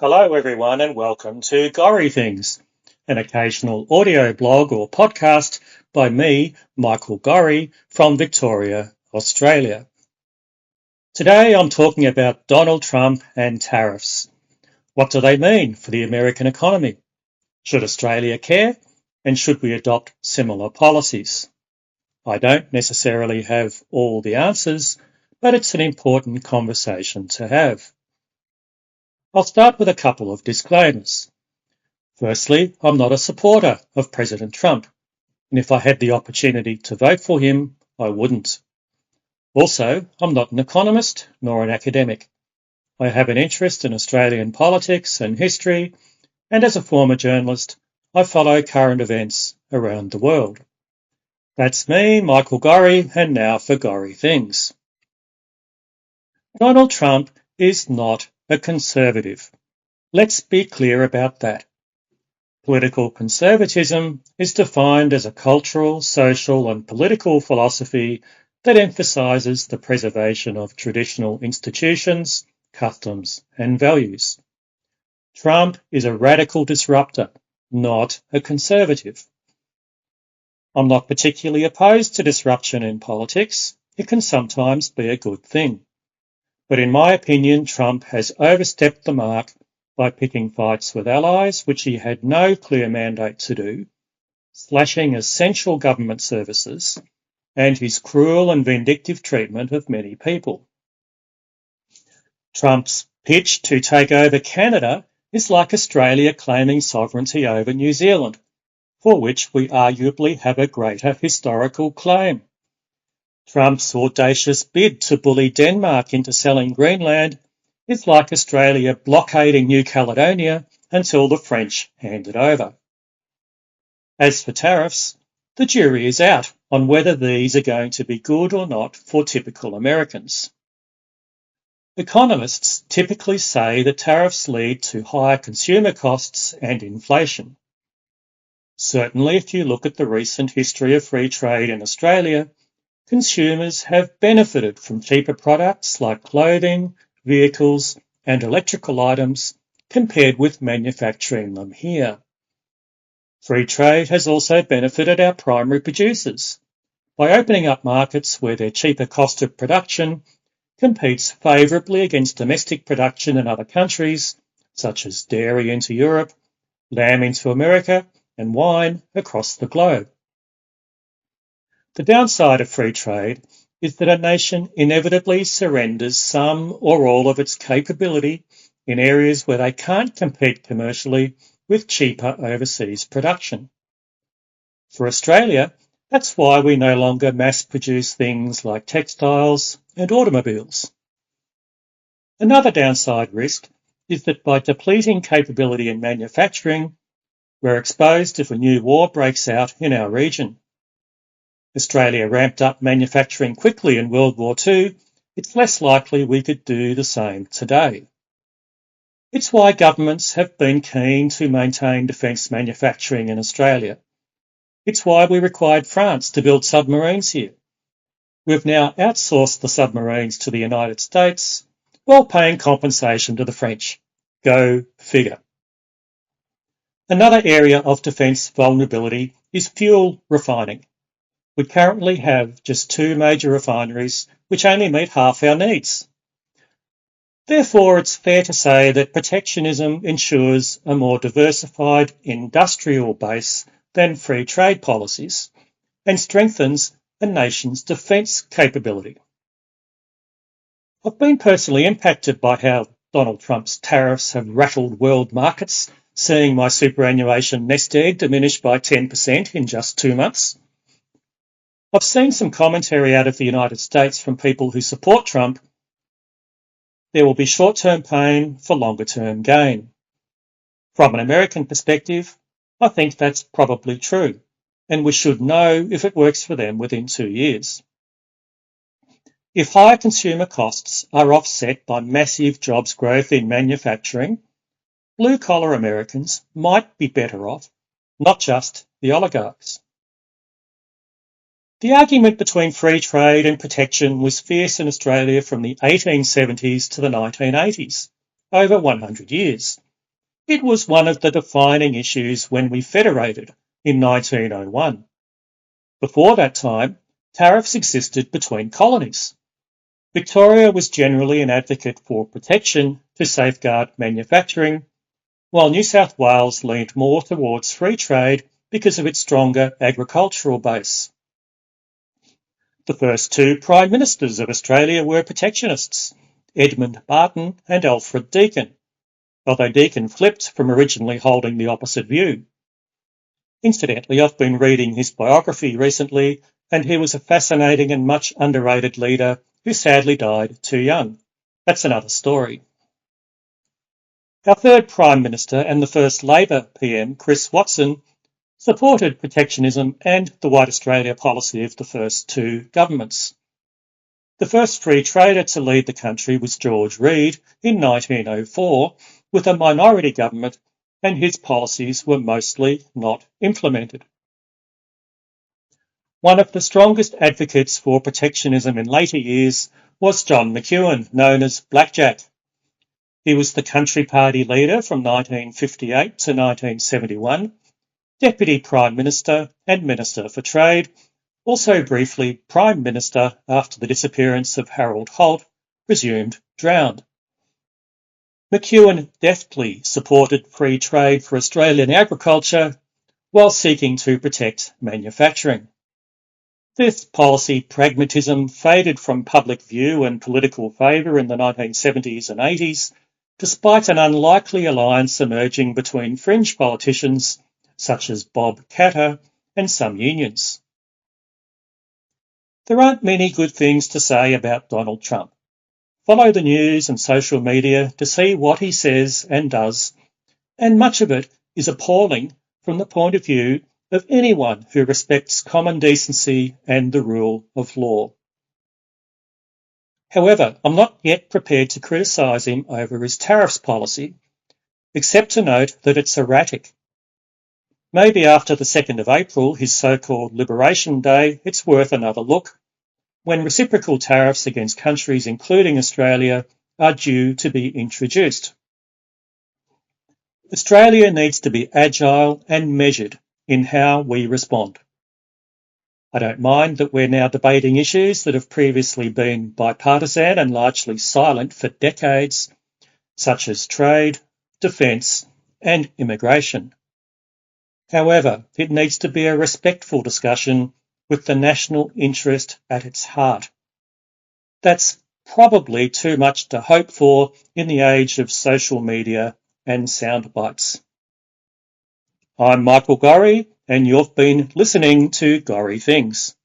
Hello everyone and welcome to Gory Things, an occasional audio blog or podcast by me, Michael Gorry, from Victoria, Australia. Today I'm talking about Donald Trump and tariffs. What do they mean for the American economy? Should Australia care? And should we adopt similar policies? I don't necessarily have all the answers, but it's an important conversation to have. I'll start with a couple of disclaimers. Firstly, I'm not a supporter of President Trump, and if I had the opportunity to vote for him, I wouldn't. Also, I'm not an economist nor an academic. I have an interest in Australian politics and history, and as a former journalist, I follow current events around the world. That's me, Michael Gorry, and now for Gorry Things. Donald Trump is not a conservative. Let's be clear about that. Political conservatism is defined as a cultural, social and political philosophy that emphasises the preservation of traditional institutions, customs and values. Trump is a radical disruptor, not a conservative. I'm not particularly opposed to disruption in politics. It can sometimes be a good thing. But in my opinion, Trump has overstepped the mark by picking fights with allies, which he had no clear mandate to do, slashing essential government services, and his cruel and vindictive treatment of many people. Trump's pitch to take over Canada is like Australia claiming sovereignty over New Zealand, for which we arguably have a greater historical claim. Trump's audacious bid to bully Denmark into selling Greenland is like Australia blockading New Caledonia until the French hand it over. As for tariffs, the jury is out on whether these are going to be good or not for typical Americans. Economists typically say that tariffs lead to higher consumer costs and inflation. Certainly, if you look at the recent history of free trade in Australia, consumers have benefited from cheaper products like clothing, vehicles and electrical items compared with manufacturing them here. Free trade has also benefited our primary producers by opening up markets where their cheaper cost of production competes favourably against domestic production in other countries, such as dairy into Europe, lamb into America and wine across the globe. The downside of free trade is that a nation inevitably surrenders some or all of its capability in areas where they can't compete commercially with cheaper overseas production. For Australia, that's why we no longer mass produce things like textiles and automobiles. Another downside risk is that by depleting capability in manufacturing, we're exposed if a new war breaks out in our region. Australia ramped up manufacturing quickly in World War II, it's less likely we could do the same today. It's why governments have been keen to maintain defence manufacturing in Australia. It's why we required France to build submarines here. We've now outsourced the submarines to the United States while paying compensation to the French. Go figure. Another area of defence vulnerability is fuel refining. We currently have just 2 major refineries which only meet half our needs. Therefore, it's fair to say that protectionism ensures a more diversified industrial base than free trade policies and strengthens a nation's defence capability. I've been personally impacted by how Donald Trump's tariffs have rattled world markets, seeing my superannuation nest egg diminish by 10% in just 2 months. I've seen some commentary out of the United States from people who support Trump. There will be short-term pain for longer-term gain. From an American perspective, I think that's probably true, and we should know if it works for them within 2 years. If higher consumer costs are offset by massive jobs growth in manufacturing, blue-collar Americans might be better off, not just the oligarchs. The argument between free trade and protection was fierce in Australia from the 1870s to the 1980s, over 100 years, It was one of the defining issues when we federated in 1901. Before that time, tariffs existed between colonies. Victoria was generally an advocate for protection to safeguard manufacturing, while New South Wales leaned more towards free trade because of its stronger agricultural base. The first two Prime Ministers of Australia were protectionists, Edmund Barton and Alfred Deakin, although Deakin flipped from originally holding the opposite view. Incidentally, I've been reading his biography recently, and he was a fascinating and much underrated leader who sadly died too young. That's another story. Our third Prime Minister and the first Labor PM, Chris Watson, supported protectionism and the White Australia policy of the first two governments. The first free trader to lead the country was George Reid in 1904 with a minority government, and his policies were mostly not implemented. One of the strongest advocates for protectionism in later years was John McEwen, known as Blackjack. He was the Country Party leader from 1958 to 1971, Deputy Prime Minister and Minister for Trade, also briefly Prime Minister after the disappearance of Harold Holt, presumed drowned. McEwen deftly supported free trade for Australian agriculture while seeking to protect manufacturing. This policy pragmatism faded from public view and political favour in the 1970s and 80s, despite an unlikely alliance emerging between fringe politicians such as Bob Katter and some unions. There aren't many good things to say about Donald Trump. Follow the news and social media to see what he says and does, and much of it is appalling from the point of view of anyone who respects common decency and the rule of law. However, I'm not yet prepared to criticise him over his tariffs policy, except to note that it's erratic. Maybe after the 2nd of April, his so-called Liberation Day, it's worth another look, when reciprocal tariffs against countries including Australia are due to be introduced. Australia needs to be agile and measured in how we respond. I don't mind that we're now debating issues that have previously been bipartisan and largely silent for decades, such as trade, defence and immigration. However, it needs to be a respectful discussion with the national interest at its heart. That's probably too much to hope for in the age of social media and sound bites. I'm Michael Gorry, and you've been listening to Gorry Things.